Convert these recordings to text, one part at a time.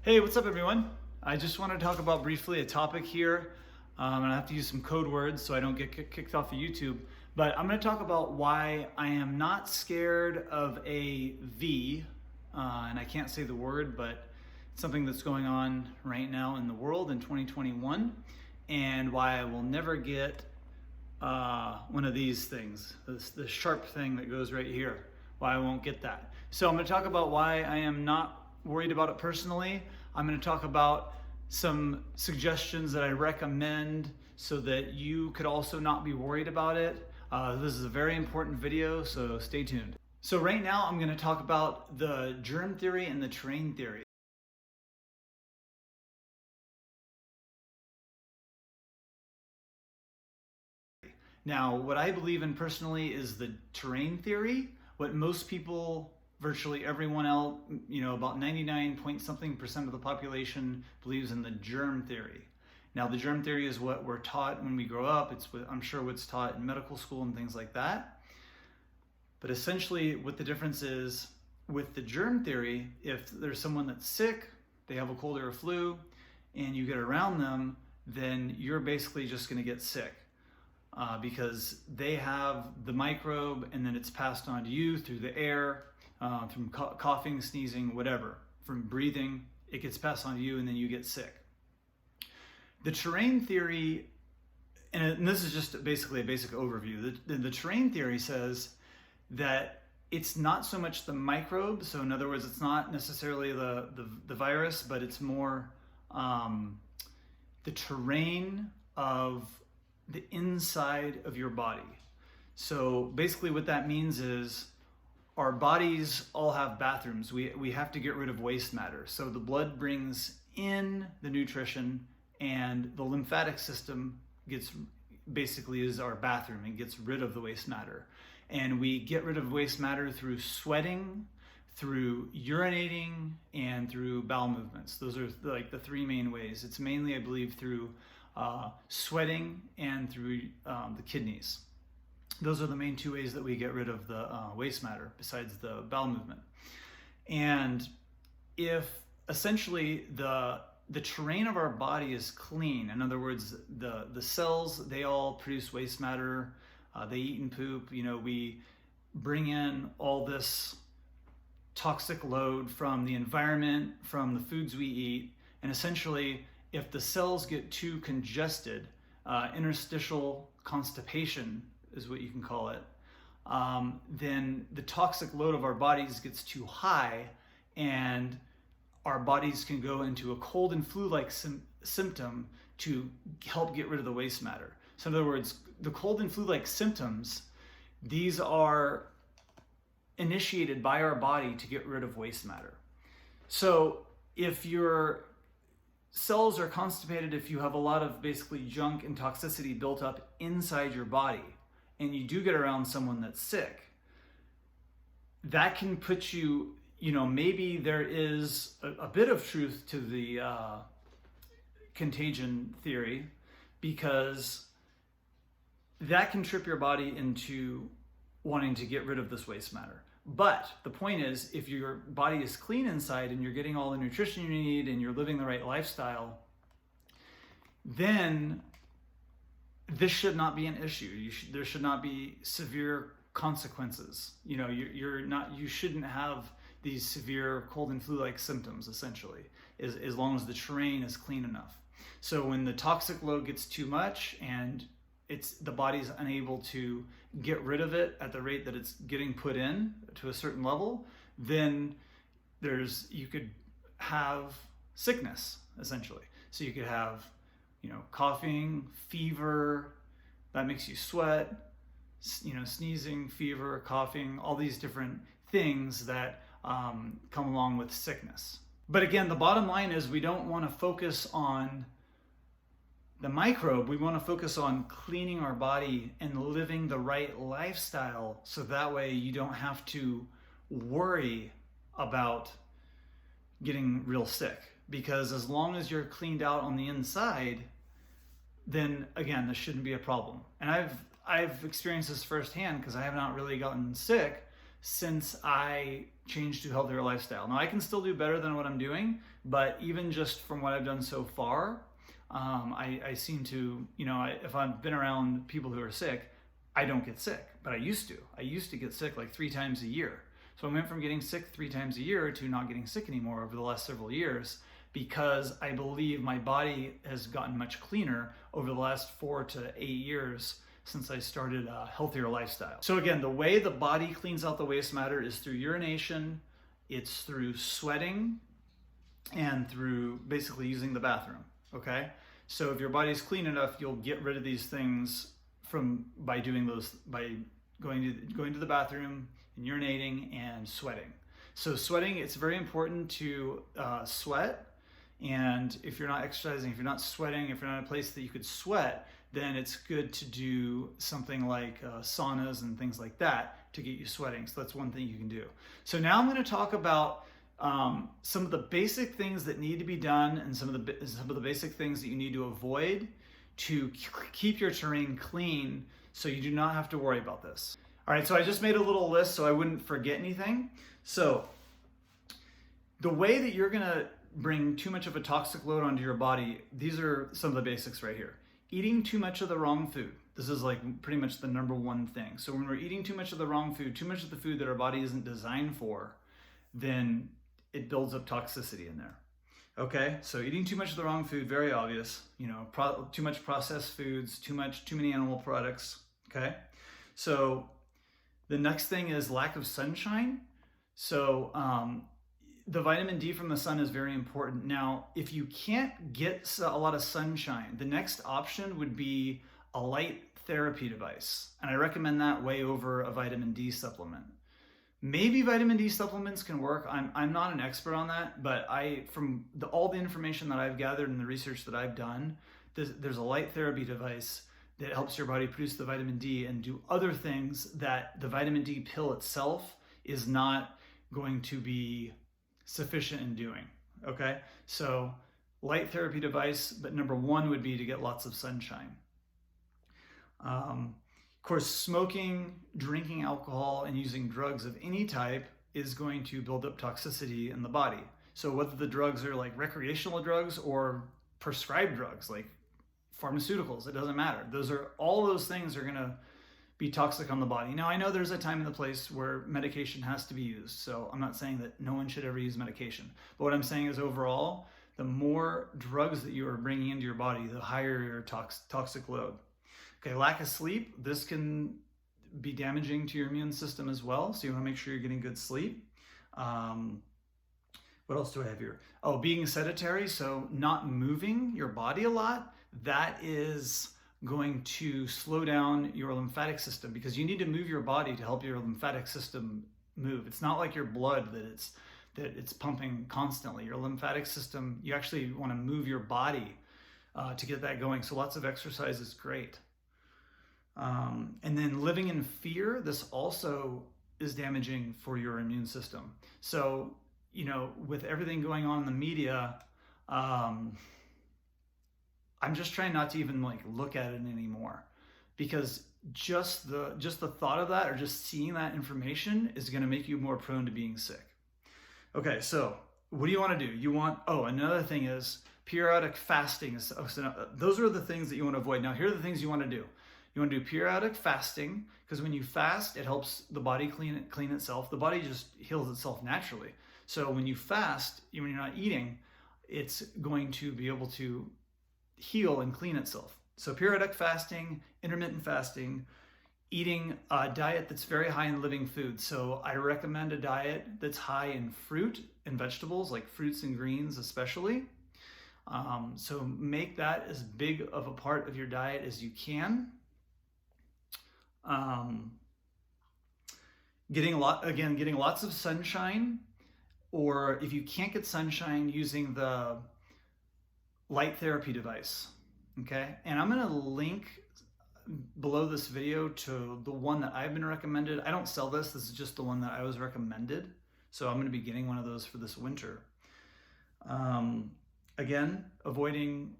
Hey, what's up everyone? I just want to talk about briefly a topic here, and I have to use some code words so I don't get kicked off of YouTube, but I'm going to talk about why I am not scared of a V, and I can't say the word, but it's something that's going on right now in the world in 2021, and why I will never get one of these things, this sharp thing that goes right here, why I won't get that. So I'm going to talk about why I am not worried about it personally. I'm going to talk about some suggestions that I recommend so that you could also not be worried about it. This is a very important video, so stay tuned. So right now I'm going to talk about the germ theory and the terrain theory. Now, what I believe in personally is the terrain theory. What most people, virtually everyone else, about 99 point something percent of the population believes in the germ theory. Now, the germ theory is what we're taught when we grow up. It's what I'm sure what's taught in medical school and things like that. But essentially, what the difference is with the germ theory, if there's someone that's sick, they have a cold or a flu, and you get around them, then you're basically just going to get sick. Because they have the microbe and then it's passed on to you through the air, from coughing, sneezing, whatever, from breathing, it gets passed on to you and then you get sick. The terrain theory, and this is just basically a basic overview, the terrain theory says that it's not so much the microbe, so in other words, it's not necessarily the virus, but it's more the terrain of the inside of your body. So basically what that means is our bodies all have bathrooms. We have to get rid of waste matter. So the blood brings in the nutrition and the lymphatic system basically is our bathroom and gets rid of the waste matter. And we get rid of waste matter through sweating, through urinating, and through bowel movements. Those are like the three main ways. It's mainly, I believe, through sweating and through the kidneys. Those are the main two ways that we get rid of the waste matter besides the bowel movement. And if essentially the terrain of our body is clean, in other words, the cells, they all produce waste matter, they eat and poop, we bring in all this toxic load from the environment, from the foods we eat, and essentially if the cells get too congested, interstitial constipation is what you can call it, then the toxic load of our bodies gets too high and our bodies can go into a cold and flu-like symptom to help get rid of the waste matter. So in other words, the cold and flu-like symptoms, these are initiated by our body to get rid of waste matter. So if your cells are constipated, if you have a lot of basically junk and toxicity built up inside your body and you do get around someone that's sick, that can put you, maybe there is a bit of truth to the contagion theory, because that can trip your body into wanting to get rid of this waste matter. But the point is, if your body is clean inside and you're getting all the nutrition you need and you're living the right lifestyle, then this should not be an issue. There should not be severe consequences. You shouldn't have these severe cold and flu-like symptoms, essentially, as long as the terrain is clean enough. So when the toxic load gets too much and the body's unable to get rid of it at the rate that it's getting put in to a certain level, then you could have sickness, essentially. So you could have, coughing, fever, that makes you sweat, sneezing, fever, coughing, all these different things that come along with sickness. But again, the bottom line is we don't want to focus on the microbe. We want to focus on cleaning our body and living the right lifestyle, so that way you don't have to worry about getting real sick. Because as long as you're cleaned out on the inside, then again, this shouldn't be a problem. And I've experienced this firsthand because I have not really gotten sick since I changed to a healthier lifestyle. Now I can still do better than what I'm doing, but even just from what I've done so far, I seem to, if I've been around people who are sick, I don't get sick, but I used to. I used to get sick like 3 times a year. So I went from getting sick 3 times a year to not getting sick anymore over the last several years, because I believe my body has gotten much cleaner over the last 4 to 8 years since I started a healthier lifestyle. So again, the way the body cleans out the waste matter is through urination, it's through sweating, and through basically using the bathroom, okay? So if your body's clean enough, you'll get rid of these things by doing those, by going to the bathroom and urinating and sweating. So sweating, it's very important to sweat. And if you're not exercising, if you're not sweating, if you're not in a place that you could sweat, then it's good to do something like saunas and things like that to get you sweating. So that's one thing you can do. So now I'm going to talk about some of the basic things that need to be done and some of the basic things that you need to avoid to keep your terrain clean so you do not have to worry about this. All right, so I just made a little list so I wouldn't forget anything. So the way that you're going to bring too much of a toxic load onto your body, these are some of the basics right here. Eating too much of the wrong food. This is like pretty much the number one thing. So when we're eating too much of the wrong food, too much of the food that our body isn't designed for, then it builds up toxicity in there. Okay, so eating too much of the wrong food, very obvious. Too much processed foods, too many animal products. Okay, so the next thing is lack of sunshine. So the vitamin D from the sun is very important. Now, if you can't get a lot of sunshine, the next option would be a light therapy device. And I recommend that way over a vitamin D supplement. Maybe vitamin D supplements can work. I'm not an expert on that, but from all the information that I've gathered and the research that I've done, there's a light therapy device that helps your body produce the vitamin D and do other things that the vitamin D pill itself is not going to be sufficient in doing. Okay, so light therapy device, but number one would be to get lots of sunshine. Of course, smoking, drinking alcohol, and using drugs of any type is going to build up toxicity in the body. So whether the drugs are like recreational drugs or prescribed drugs like pharmaceuticals, it doesn't matter. All those things are going to be toxic on the body. Now, I know there's a time and a place where medication has to be used, so I'm not saying that no one should ever use medication. But what I'm saying is overall, the more drugs that you are bringing into your body, the higher your toxic load. Okay, lack of sleep, this can be damaging to your immune system as well, so you want to make sure you're getting good sleep. What else do I have here? Oh, being sedentary, so not moving your body a lot, that is going to slow down your lymphatic system, because you need to move your body to help your lymphatic system move. It's not like your blood that it's pumping constantly. Your lymphatic system, you actually want to move your body to get that going. So lots of exercise is great. And then living in fear, this also is damaging for your immune system. So, with everything going on in the media, I'm just trying not to even look at it anymore, because just the thought of that, or just seeing that information, is going to make you more prone to being sick. Okay, so what do you want to do? Another thing is periodic fasting. So those are the things that you want to avoid. Now, here are the things you want to do. You want to do periodic fasting, because when you fast, it helps the body clean itself. The body just heals itself naturally. So when you fast, when you're not eating, it's going to be able to heal and clean itself. So periodic fasting, intermittent fasting, eating a diet that's very high in living foods. So I recommend a diet that's high in fruit and vegetables, like fruits and greens especially. So make that as big of a part of your diet as you can. Getting lots of sunshine, or if you can't get sunshine, using the light therapy device. Okay, and I'm going to link below this video to the one that I've been recommended. I don't sell this. This is just the one that I was recommended. So I'm going to be getting one of those for this winter. Again, avoiding,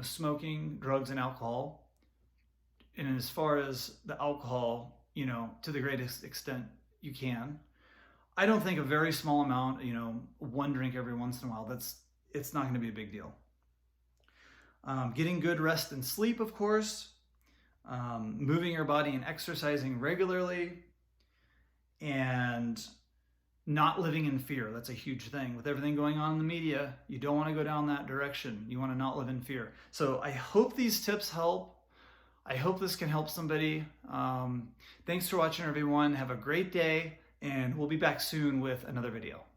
smoking, drugs, and alcohol. And as far as the alcohol, to the greatest extent you can. I don't think a very small amount, you know, one drink every once in a while, it's not going to be a big deal. Getting good rest and sleep, of course, moving your body and exercising regularly, and not living in fear. That's a huge thing. With everything going on in the media, you don't want to go down that direction. You want to not live in fear. So I hope these tips help. I hope this can help somebody. Thanks for watching, everyone. Have a great day, and we'll be back soon with another video.